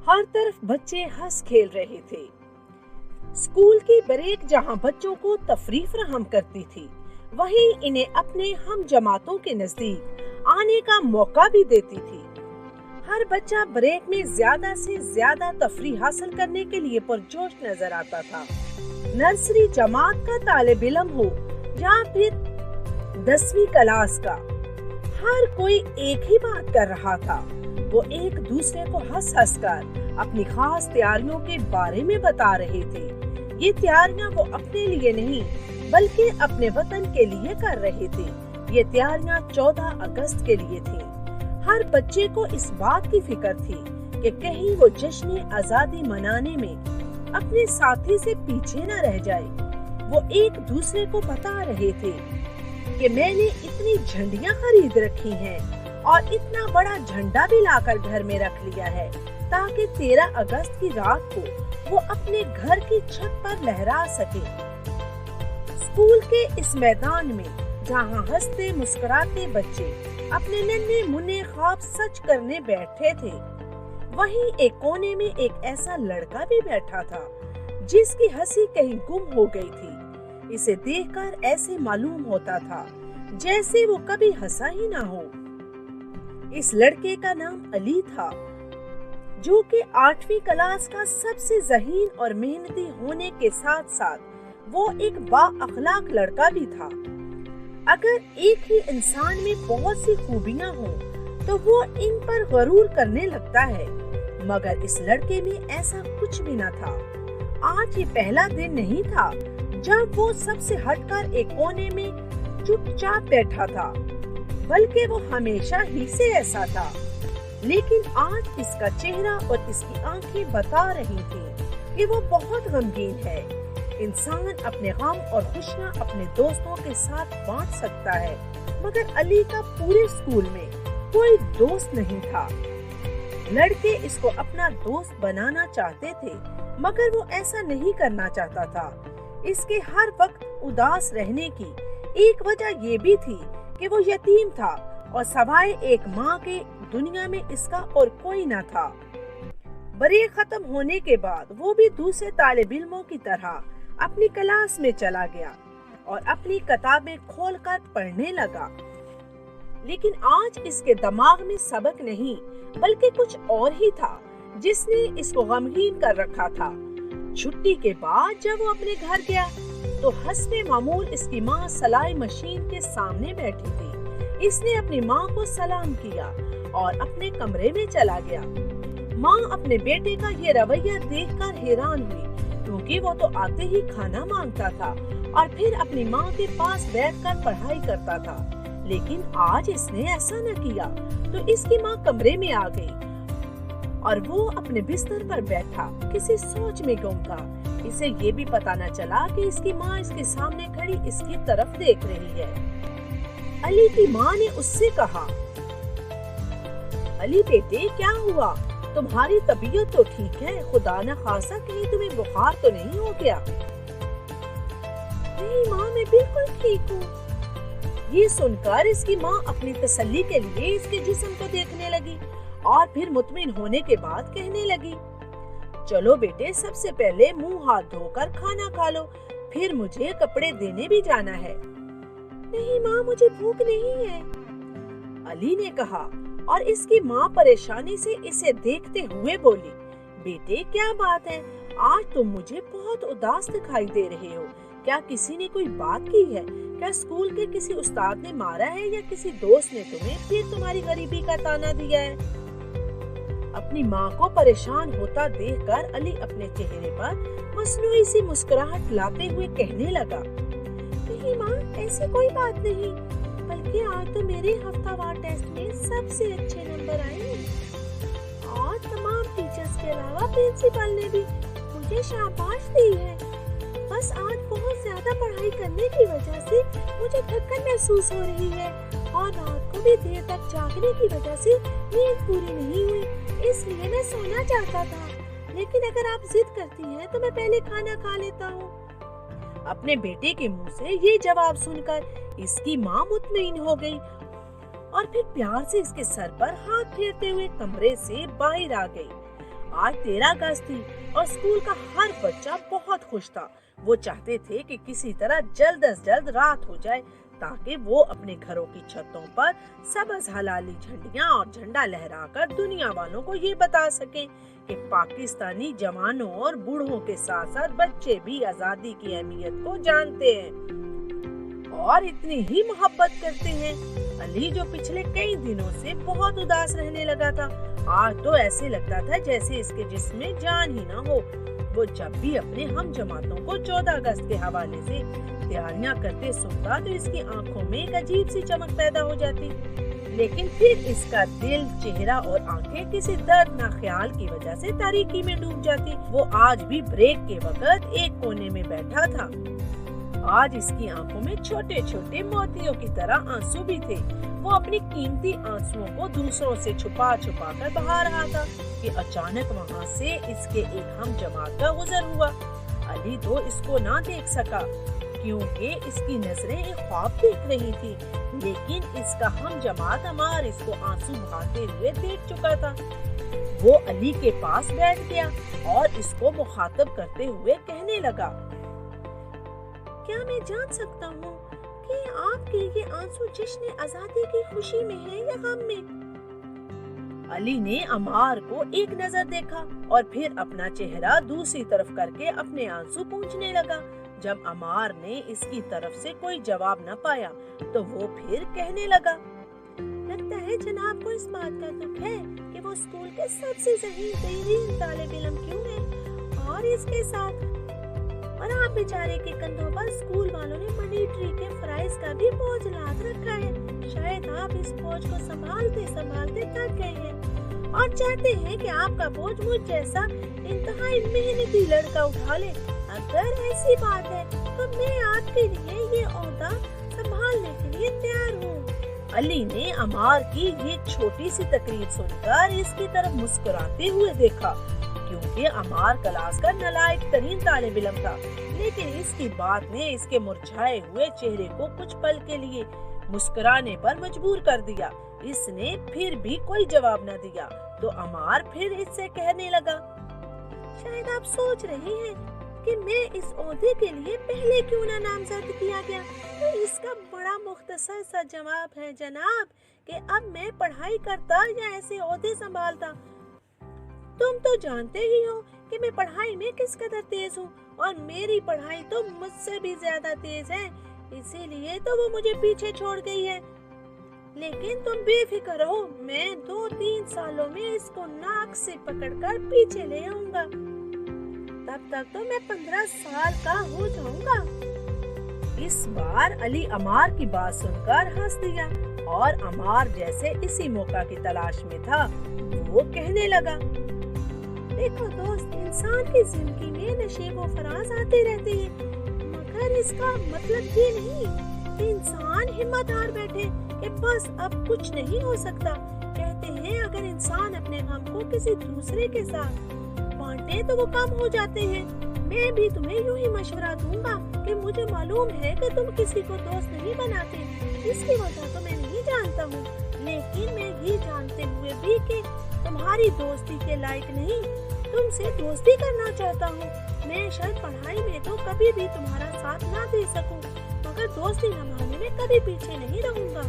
हर तरफ बच्चे हंस खेल रहे थे। स्कूल की ब्रेक जहां बच्चों को तफरीह फराहम करती थी, वहीं इन्हें अपने हम जमातों के नजदीक आने का मौका भी देती थी। हर बच्चा ब्रेक में ज्यादा से ज्यादा तफरीह हासिल करने के लिए पुरजोश नजर आता था। नर्सरी जमात का तालिब इल्म हो या फिर 10वीं क्लास का, हर कोई एक ही बात कर रहा था। वो एक दूसरे को हंस हंस कर अपनी खास तैयारियों के बारे में बता रहे थे। ये तैयारियां वो अपने लिए नहीं बल्कि अपने वतन के लिए कर रहे थे। ये तैयारियां 14 अगस्त के लिए थी। हर बच्चे को इस बात की फिक्र थी कि कहीं वो जश्न आजादी मनाने में अपने साथी से पीछे न रह जाए। वो एक दूसरे को बता रहे थे कि मैंने इतनी झंडियां खरीद रखी हैं और इतना बड़ा झंडा भी लाकर घर में रख लिया है ताकि 13 अगस्त की रात को वो अपने घर की छत पर लहरा सके। स्कूल के इस मैदान में जहाँ हंसते मुस्कुराते बच्चे अपने नन्हे मुन्ने ख्वाब सच करने बैठे थे, वहीं एक कोने में एक ऐसा लड़का भी बैठा था जिसकी हंसी कहीं गुम हो गई थी। इसे देखकर ऐसे मालूम होता था जैसे वो कभी हंसा ही ना हो। इस लड़के का नाम अली था, जो कि 8वीं क्लास का सबसे ज़हीन और मेहनती होने के साथ साथ वो एक बाअखलाक लड़का भी था। अगर एक ही इंसान में बहुत सी खूबियां हों तो वो इन पर गरूर करने लगता है, मगर इस लड़के में ऐसा कुछ भी न था। आज ये पहला दिन नहीं था जब वो सबसे हटकर एक कोने में चुपचाप बैठा था, बल्कि वो हमेशा ही से ऐसा था। लेकिन आज इसका चेहरा और इसकी आंखें बता रही थी कि वो बहुत गमगीन है। इंसान अपने गम और खुशियाँ अपने दोस्तों के साथ बांट सकता है, मगर अली का पूरे स्कूल में कोई दोस्त नहीं था। लड़के इसको अपना दोस्त बनाना चाहते थे, मगर वो ऐसा नहीं करना चाहता था। इसके हर वक्त उदास रहने की एक वजह ये भी थी कि वो यतीम था और सवाए एक माँ के दुनिया में इसका और कोई न था। ब्रेक खत्म होने के बाद वो भी दूसरे तालिब इल्मों की तरह अपनी क्लास में चला गया और अपनी किताबें खोलकर पढ़ने लगा। लेकिन आज इसके दिमाग में सबक नहीं बल्कि कुछ और ही था जिसने इसको गमगीन कर रखा था। छुट्टी के बाद जब वो अपने घर गया तो हस्बे मामूल इसकी माँ सिलाई मशीन के सामने बैठी थी। इसने अपनी माँ को सलाम किया और अपने कमरे में चला गया। माँ अपने बेटे का ये रवैया देखकर हैरान हुई, क्योंकि वो तो आते ही खाना मांगता था और फिर अपनी माँ के पास बैठकर पढ़ाई करता था। लेकिन आज इसने ऐसा न किया तो इसकी माँ कमरे में आ गई और वो अपने बिस्तर पर बैठा किसी सोच में गुम था। इसे ये भी पता न चला कि इसकी माँ इसके सामने खड़ी इसकी तरफ देख रही है। अली की माँ ने उससे कहा, अली बेटे क्या हुआ? तुम्हारी तबीयत तो ठीक है, खुदा न खासा कहीं तुम्हें बुखार तो नहीं हो गया? नहीं माँ, मैं बिल्कुल ठीक हूँ। ये सुनकर इसकी माँ अपनी तसल्ली के लिए इसके जिस्म को देखने लगी और फिर मुतमिन होने के बाद कहने लगी, चलो बेटे, सबसे पहले मुंह हाथ धोकर खाना खा लो, फिर मुझे कपड़े देने भी जाना है। नहीं माँ, मुझे भूख नहीं है, अली ने कहा। और इसकी माँ परेशानी से इसे देखते हुए बोली, बेटे क्या बात है, आज तुम मुझे बहुत उदास दिखाई दे रहे हो। क्या किसी ने कोई बात की है? क्या स्कूल के किसी उस्ताद ने मारा है या किसी दोस्त ने तुम्हें फिर तुम्हारी गरीबी का ताना दिया है? अपनी माँ को परेशान होता देखकर अली अपने चेहरे पर मसनूई सी मुस्कुराहट लाते हुए कहने लगा, नहीं माँ, ऐसी कोई बात नहीं, बल्कि आज तो मेरे हफ्तावार टेस्ट में सबसे अच्छे नंबर आए हैं और तमाम टीचर्स के अलावा प्रिंसिपल ने भी मुझे शाबाश दी है। बस आज बहुत ज्यादा पढ़ाई करने की वजह से मुझे थकन महसूस हो रही है और रात को भी देर तक जागने की वजह से नींद पूरी नहीं हुई, इसलिए मैं सोना चाहता था। लेकिन अगर आप जिद करती हैं तो मैं पहले खाना खा लेता हूँ। अपने बेटे के मुंह से ये जवाब सुनकर इसकी माँ मुतमईन हो गई और फिर प्यार से इसके सर पर हाथ फेरते हुए कमरे से बाहर आ गई। आज 13 अगस्त थी और स्कूल का हर बच्चा बहुत खुश था। वो चाहते थे कि किसी तरह जल्द से जल्द रात हो जाए ताकि वो अपने घरों की छतों पर सबज हलाली झंडियां और झंडा लहराकर दुनिया वालों को ये बता सकें कि पाकिस्तानी जवानों और बूढ़ों के साथ साथ बच्चे भी आजादी की अहमियत को जानते हैं और इतनी ही मोहब्बत करते हैं। अली, जो पिछले कई दिनों से बहुत उदास रहने लगा था, आज तो ऐसे लगता था जैसे इसके जिस्म में जान ही ना हो। वो जब भी अपने हम जमातों को 14 अगस्त के हवाले से तैयारियां करते सुनता तो इसकी आंखों में एक अजीब सी चमक पैदा हो जाती, लेकिन फिर इसका दिल, चेहरा और आंखें किसी दर्दनाक ख्याल की वजह से तारीकी में डूब जाती। वो आज भी ब्रेक के वक्त एक कोने में बैठा था। आज इसकी आंखों में छोटे छोटे मोतियों की तरह आंसू भी थे। वो अपनी कीमती आंसुओं को दूसरों से छुपा छुपा कर बहा रहा था कि अचानक वहाँ से इसके एक हम जमात का गुजर हुआ। अली तो इसको ना देख सका क्योंकि इसकी नजरें एक ख्वाब देख रही थी, लेकिन इसका हम जमात अमार इसको आंसू बहाते हुए देख चुका था। वो अली के पास बैठ गया और इसको मुखातब करते हुए कहने लगा, क्या मैं जान सकता हूँ कि आपके ये आंसू जश्न आजादी की खुशी में है या गम में? अली ने अमार को एक नजर देखा और फिर अपना चेहरा दूसरी तरफ करके अपने आंसू पोंछने लगा। जब अमार ने इसकी तरफ से कोई जवाब न पाया तो वो फिर कहने लगा, लगता है जनाब को इस बात का दुख है कि वो स्कूल के सबसे ज़हीन तालिब इल्म क्यों है और इसके साथ और आप बेचारे के कंधों पर स्कूल वालों ने मनी ट्री के फराइज का भी बोझ लाद रखा है। शायद आप इस बोझ को संभालते संभालते थक गए हैं और चाहते हैं कि आपका बोझ मुझ जैसा इंतहाई मेहनती लड़का उठा ले। अगर ऐसी बात है तो मैं आपके लिए ये ओहदा संभालने के लिए तैयार हूँ। अली ने अमार की ये छोटी सी तकरीर सुनकर इसकी तरफ मुस्कुराते हुए देखा, क्योंकि अमार क्लास का नालायक तरीन तालिब इल्म था, लेकिन इसकी बात ने इसके मुरझाए हुए चेहरे को कुछ पल के लिए मुस्कुराने पर मजबूर कर दिया। इसने फिर भी कोई जवाब न दिया तो अमार फिर इससे कहने लगा, शायद आप सोच रहे हैं कि मैं इस ओहदे के लिए पहले क्यों ना नामजद किया गया। तो इसका बड़ा मुख्तसर सा जवाब है जनाब कि अब मैं पढ़ाई करता या ऐसे ओहदे संभालता। तुम तो जानते ही हो कि मैं पढ़ाई में किस कदर तेज हूँ और मेरी पढ़ाई तो मुझसे भी ज्यादा तेज है, इसीलिए तो वो मुझे पीछे छोड़ गई है। लेकिन तुम बेफिक्र रहो, मैं 2-3 सालों में इसको नाक से पकड़कर पीछे ले आऊंगा। तब तक तो मैं 15 साल का हो जाऊंगा। इस बार अली अमार की बात सुनकर हंस दिया और अमार जैसे इसी मौका की तलाश में था, वो कहने लगा, देखो दोस्त, इंसान की जिंदगी में नशेब व फराज आते रहते हैं, मगर इसका मतलब ये नहीं कि इंसान हिम्मत हार बैठे कि बस अब कुछ नहीं हो सकता। कहते हैं अगर इंसान अपने गम को किसी दूसरे के साथ बांटे तो वो कम हो जाते हैं। मैं भी तुम्हें यूं ही मशवरा दूंगा कि मुझे मालूम है कि तुम किसी को दोस्त नहीं बनाते, इसकी वजह तो मैं नहीं जानता हूँ, लेकिन मैं ये जानते हुए भी कि तुम्हारी दोस्ती के लायक नहीं, तुमसे दोस्ती करना चाहता हूँ। मैं शायद पढ़ाई में तो कभी भी तुम्हारा साथ ना दे सकूं, मगर दोस्ती निभाने में कभी पीछे नहीं रहूंगा।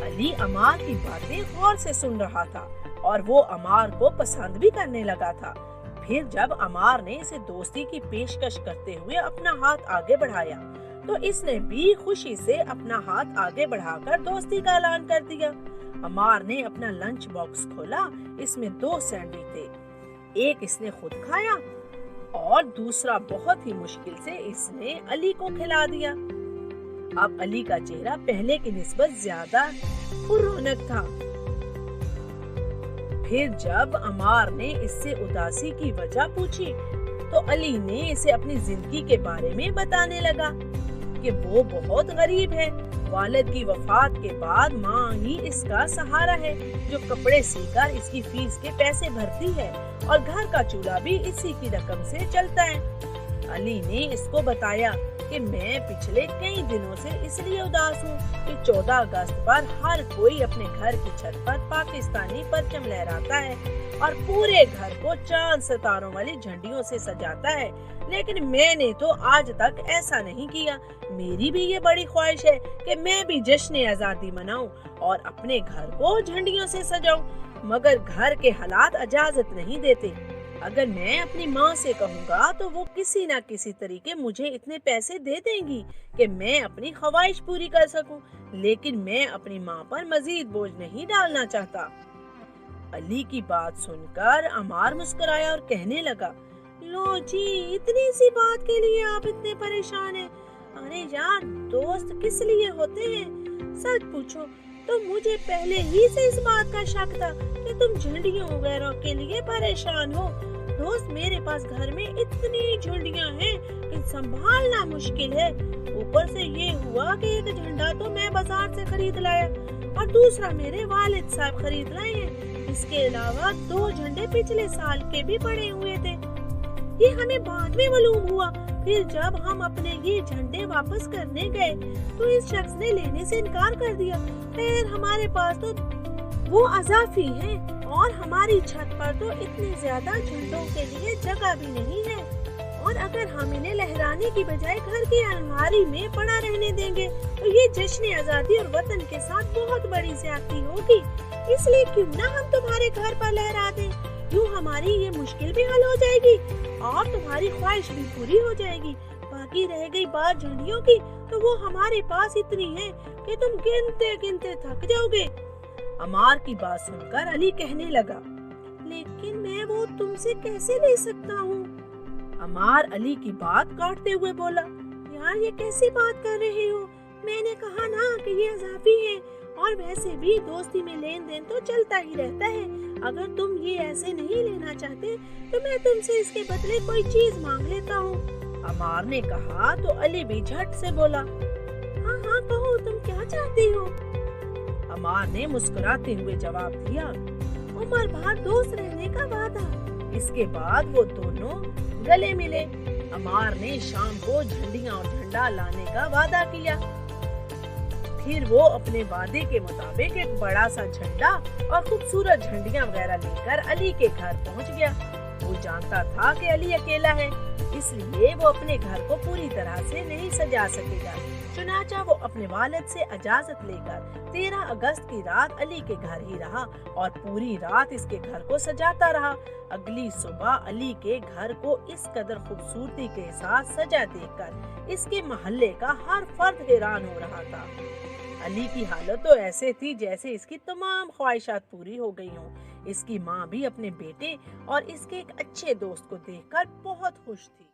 अली अमार की बातें गौर से सुन रहा था और वो अमार को पसंद भी करने लगा था। फिर जब अमार ने इसे दोस्ती की पेशकश करते हुए अपना हाथ आगे बढ़ाया तो इसने भी खुशी से अपना हाथ आगे बढ़ाकर दोस्ती का ऐलान कर दिया। अमार ने अपना लंच बॉक्स खोला, इसमें 2 सैंडविच थे, एक इसने खुद खाया और दूसरा बहुत ही मुश्किल से इसने अली को खिला दिया। अब अली का चेहरा पहले की निस्बत ज्यादा रौनक था। फिर जब अमार ने इससे उदासी की वजह पूछी तो अली ने इसे अपनी जिंदगी के बारे में बताने लगा कि वो बहुत गरीब है, वालिद की वफात के बाद माँ ही इसका सहारा है, जो कपड़े सीकर इसकी फीस के पैसे भरती है और घर का चूल्हा भी इसी की रकम से चलता है। अली ने इसको बताया کہ میں پچھلے کئی دنوں سے اس لیے اداس ہوں کہ 14 اگست پر ہر کوئی اپنے گھر کی چھت پر پاکستانی پرچم لہراتا ہے اور پورے گھر کو چاند ستاروں والی جھنڈیوں سے سجاتا ہے، لیکن میں نے تو آج تک ایسا نہیں کیا۔ میری بھی یہ بڑی خواہش ہے کہ میں بھی جشن آزادی مناؤں اور اپنے گھر کو جھنڈیوں سے سجاؤں، مگر گھر کے حالات اجازت نہیں دیتے۔ اگر میں اپنی ماں سے کہوں گا تو وہ کسی نہ کسی طریقے مجھے اتنے پیسے دے دیں گی کہ میں اپنی خواہش پوری کر سکوں، لیکن میں اپنی ماں پر مزید بوجھ نہیں ڈالنا چاہتا۔ علی کی بات سن کر عمار مسکرایا اور کہنے لگا، لو جی، اتنی سی بات کے لیے آپ اتنے پریشان ہیں؟ ارے یار، دوست کس لیے ہوتے ہیں؟ سچ پوچھو تو مجھے پہلے ہی سے اس بات کا شک تھا کہ تم جھنڈیوں وغیرہ کے لیے پریشان ہو۔ دوست، میرے پاس گھر میں اتنی جھنڈیاں ہیں کہ سنبھالنا مشکل ہے۔ اوپر سے یہ ہوا کہ ایک جھنڈا تو میں بازار سے خرید لایا اور دوسرا میرے والد صاحب خرید لائے ہیں۔ اس کے علاوہ 2 جھنڈے پچھلے سال کے بھی پڑے ہوئے تھے۔ یہ ہمیں بعد میں معلوم ہوا۔ پھر جب ہم اپنے یہ جھنڈے واپس کرنے گئے تو اس شخص نے لینے سے انکار کر دیا۔ خیر، ہمارے پاس تو وہ اضافی ہیں اور ہماری چھت پر تو اتنے زیادہ جھنڈوں کے لیے جگہ بھی نہیں ہے، اور اگر ہم انہیں لہرانے کی بجائے گھر کی الماری میں پڑا رہنے دیں گے تو یہ جشن آزادی اور وطن کے ساتھ بہت بڑی زیادتی ہوگی۔ اس لیے کیوں نہ ہم تمہارے گھر پر لہرا دیں، یوں ہماری یہ مشکل بھی حل ہو جائے گی اور تمہاری خواہش بھی پوری ہو جائے گی۔ باقی رہ گئی بات جھنڈیوں کی تو وہ ہمارے پاس اتنی ہے کہ تم گنتے گنتے تھک جاؤ گے۔ عمار کی بات سن کر علی کہنے لگا، لیکن میں وہ تم سے کیسے لے سکتا ہوں؟ عمار علی کی بات کاٹتے ہوئے بولا، یار یہ کیسی بات کر رہے ہو؟ میں نے کہا نا کہ یہ اضافی ہے، اور ویسے بھی دوستی میں لین دین تو چلتا ہی رہتا ہے۔ اگر تم یہ ایسے نہیں لینا چاہتے تو میں تم سے اس کے بدلے کوئی چیز مانگ لیتا ہوں۔ عمار نے کہا تو علی بھی جھٹ سے بولا، ہاں ہاں کہو، تم کیا چاہتی ہو؟ عمار نے مسکراتے ہوئے جواب دیا، عمر بھر دوست رہنے کا وعدہ۔ اس کے بعد وہ دونوں گلے ملے۔ عمار نے شام کو جھنڈیاں اور جھنڈا لانے کا وعدہ کیا۔ پھر وہ اپنے وعدے کے مطابق ایک بڑا سا جھنڈا اور خوبصورت جھنڈیاں وغیرہ لے کر علی کے گھر پہنچ گیا۔ وہ جانتا تھا کہ علی اکیلا ہے، اس لیے وہ اپنے گھر کو پوری طرح سے نہیں سجا سکے گا۔ چنانچہ وہ اپنے والد سے اجازت لے کر 13 اگست کی رات علی کے گھر ہی رہا اور پوری رات اس کے گھر کو سجاتا رہا۔ اگلی صبح علی کے گھر کو اس قدر خوبصورتی کے ساتھ سجا دیکھ کر اس کے محلے کا ہر فرد حیران ہو رہا تھا۔ علی کی حالت تو ایسے تھی جیسے اس کی تمام خواہشات پوری ہو گئی ہوں۔ اس کی ماں بھی اپنے بیٹے اور اس کے ایک اچھے دوست کو دیکھ کر بہت خوش تھی۔